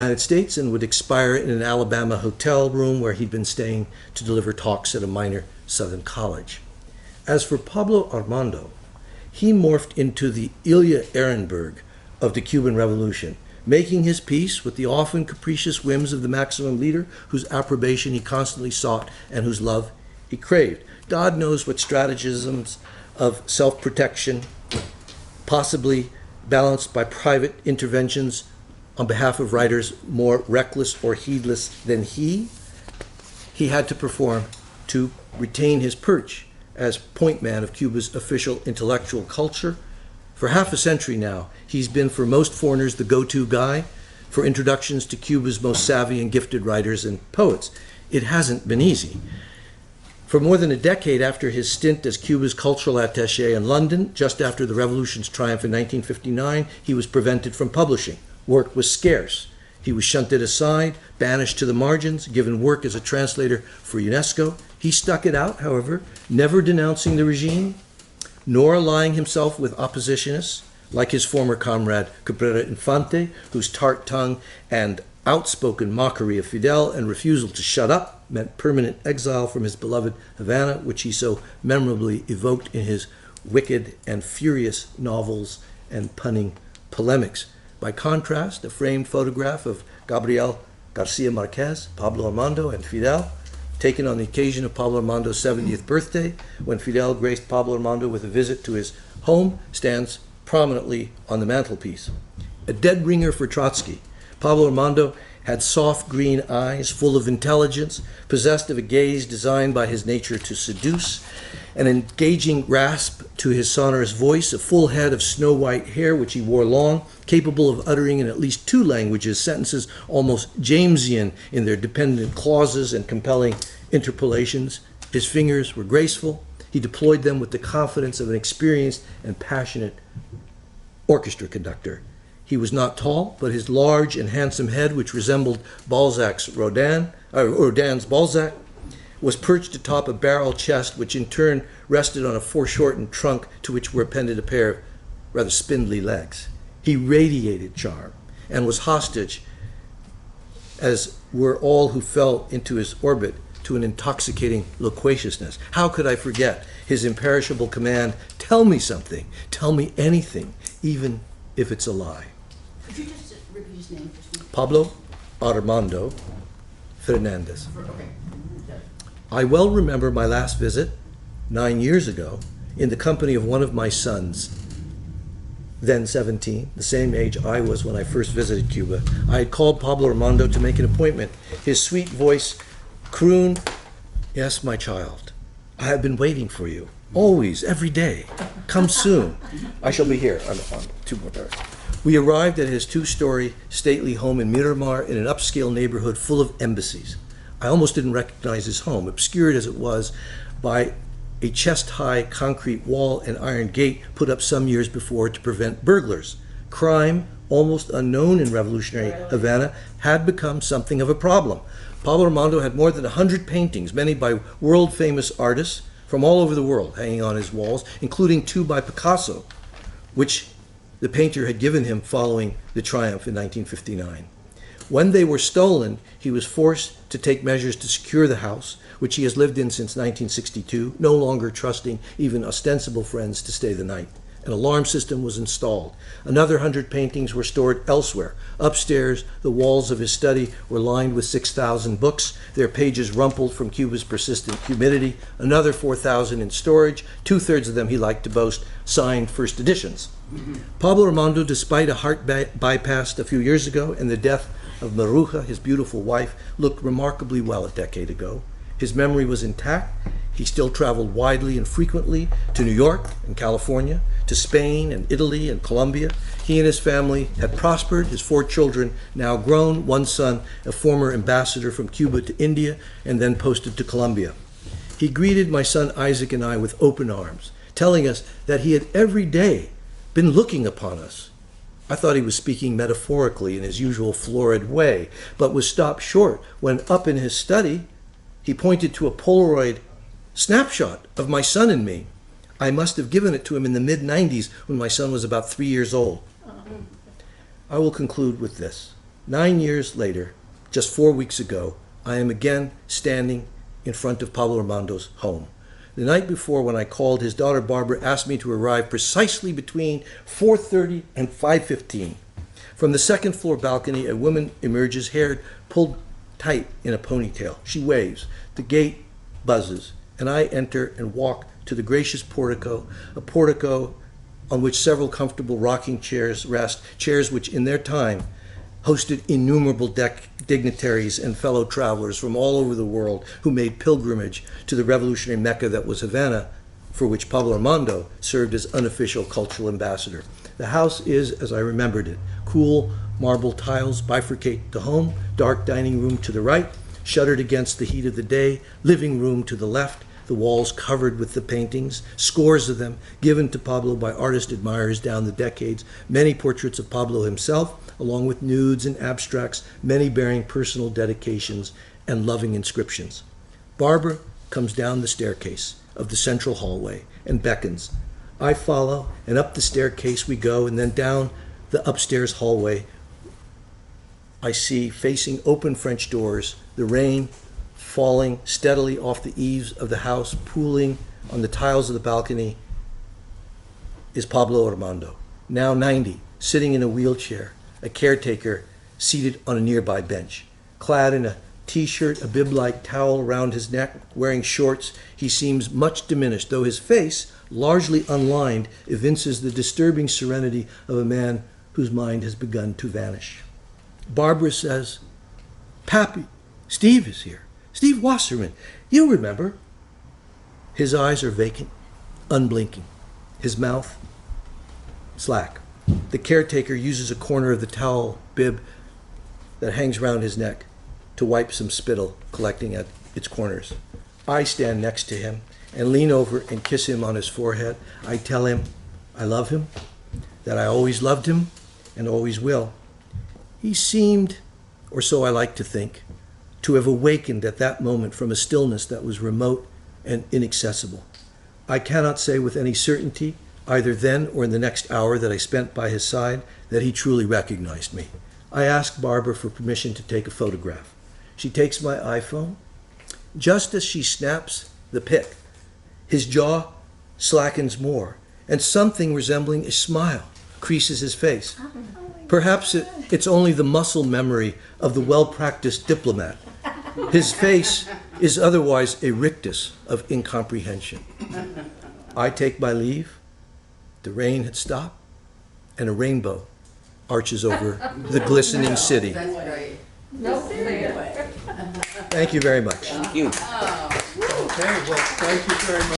United States and would expire in an Alabama hotel room where he'd been staying to deliver talks at a minor Southern college. As for Pablo Armando, he morphed into the Ilya Ehrenberg of the Cuban Revolution, making his peace with the often capricious whims of the maximum leader whose approbation he constantly sought and whose love he craved. God knows what stratagems of self-protection, possibly balanced by private interventions on behalf of writers more reckless or heedless than he had to perform to retain his perch as point man of Cuba's official intellectual culture. For half a century now, he's been for most foreigners the go-to guy for introductions to Cuba's most savvy and gifted writers and poets. It hasn't been easy. For more than a decade after his stint as Cuba's cultural attaché in London, just after the revolution's triumph in 1959, he was prevented from publishing. Work was scarce. He was shunted aside, banished to the margins, given work as a translator for UNESCO. He stuck it out, however, never denouncing the regime, nor allying himself with oppositionists, like his former comrade Cabrera Infante, whose tart tongue and outspoken mockery of Fidel and refusal to shut up meant permanent exile from his beloved Havana, which he so memorably evoked in his wicked and furious novels and punning polemics. By contrast, a framed photograph of Gabriel Garcia Marquez, Pablo Armando, and Fidel, taken on the occasion of Pablo Armando's 70th birthday, when Fidel graced Pablo Armando with a visit to his home, stands prominently on the mantelpiece. A dead ringer for Trotsky, Pablo Armando had soft green eyes, full of intelligence, possessed of a gaze designed by his nature to seduce, an engaging rasp to his sonorous voice, a full head of snow-white hair which he wore long, capable of uttering in at least 2 languages sentences almost Jamesian in their dependent clauses and compelling interpolations. His fingers were graceful. He deployed them with the confidence of an experienced and passionate orchestra conductor. He was not tall, but his large and handsome head, which resembled Rodin's Balzac, was perched atop a barrel chest, which in turn rested on a foreshortened trunk to which were appended a pair of rather spindly legs. He radiated charm and was hostage, as were all who fell into his orbit, to an intoxicating loquaciousness. How could I forget his imperishable command, "Tell me something, tell me anything, even if it's a lie." Could you just repeat his name for me? Pablo Armando Fernandez. Okay. I well remember my last visit, 9 years ago, in the company of one of my sons, then 17, the same age I was when I first visited Cuba. I had called Pablo Armando to make an appointment. His sweet voice crooned, "Yes, my child, I have been waiting for you, always, every day. Come soon. I shall be here on 2 more hours." We arrived at his 2-story stately home in Miramar in an upscale neighborhood full of embassies. I almost didn't recognize his home, obscured as it was by a chest-high concrete wall and iron gate put up some years before to prevent burglars. Crime, almost unknown in revolutionary Havana, had become something of a problem. Pablo Armando had more than 100 paintings, many by world-famous artists from all over the world, hanging on his walls, including 2 by Picasso, which the painter had given him following the triumph in 1959. When they were stolen, he was forced to take measures to secure the house, which he has lived in since 1962, no longer trusting even ostensible friends to stay the night. An alarm system was installed. Another 100 paintings were stored elsewhere. Upstairs, the walls of his study were lined with 6,000 books, their pages rumpled from Cuba's persistent humidity. Another 4,000 in storage, 2/3 of them, he liked to boast, signed first editions. Pablo Armando, despite a heart bypass a few years ago and the death of Maruja, his beautiful wife, looked remarkably well a decade ago. His memory was intact. He still traveled widely and frequently to New York and California, to Spain and Italy and Colombia. He and his family had prospered, his 4 children now grown, one son a former ambassador from Cuba to India and then posted to Colombia. He greeted my son Isaac and I with open arms, telling us that he had every day been looking upon us. I thought he was speaking metaphorically in his usual florid way, but was stopped short when up in his study he pointed to a Polaroid snapshot of my son and me. I must have given it to him in the mid-90s when my son was about 3 years old. I will conclude with this. 9 years later, just 4 weeks ago, I am again standing in front of Pablo Armando's home. The night before, when I called, his daughter Barbara asked me to arrive precisely between 4:30 and 5:15. From the second floor balcony, a woman emerges, hair pulled tight in a ponytail. She waves. The gate buzzes, and I enter and walk to the gracious portico, a portico on which several comfortable rocking chairs rest, chairs which in their time hosted innumerable dignitaries and fellow travelers from all over the world who made pilgrimage to the revolutionary Mecca that was Havana, for which Pablo Armando served as unofficial cultural ambassador. The house is, as I remembered it, cool marble tiles bifurcate the home, dark dining room to the right, shuttered against the heat of the day, living room to the left, the walls covered with the paintings, scores of them given to Pablo by artist admirers down the decades, many portraits of Pablo himself, along with nudes and abstracts, many bearing personal dedications and loving inscriptions. Barbara comes down the staircase of the central hallway and beckons. I follow, and up the staircase we go, and then down the upstairs hallway. I see, facing open French doors, the rain falling steadily off the eaves of the house, pooling on the tiles of the balcony, is Pablo Armando, now 90, sitting in a wheelchair, a caretaker seated on a nearby bench. Clad in a t-shirt, a bib-like towel around his neck, wearing shorts, he seems much diminished, though his face, largely unlined, evinces the disturbing serenity of a man whose mind has begun to vanish. Barbara says, "Pappy, Steve is here. Steve Wasserman, you remember." His eyes are vacant, unblinking. His mouth slack. The caretaker uses a corner of the towel bib that hangs around his neck to wipe some spittle collecting at its corners. I stand next to him and lean over and kiss him on his forehead. I tell him I love him, that I always loved him and always will. He seemed, or so I like to think, to have awakened at that moment from a stillness that was remote and inaccessible. I cannot say with any certainty, either then or in the next hour that I spent by his side, that he truly recognized me. I asked Barbara for permission to take a photograph. She takes my iPhone. Just as she snaps the pic, his jaw slackens more, and something resembling a smile creases his face. Perhaps it's only the muscle memory of the well-practiced diplomat. His face is otherwise a rictus of incomprehension. I take my leave. The rain had stopped, and a rainbow arches over the glistening city. That's great. Thank you very much. Thank you. Okay, well, thank you very much.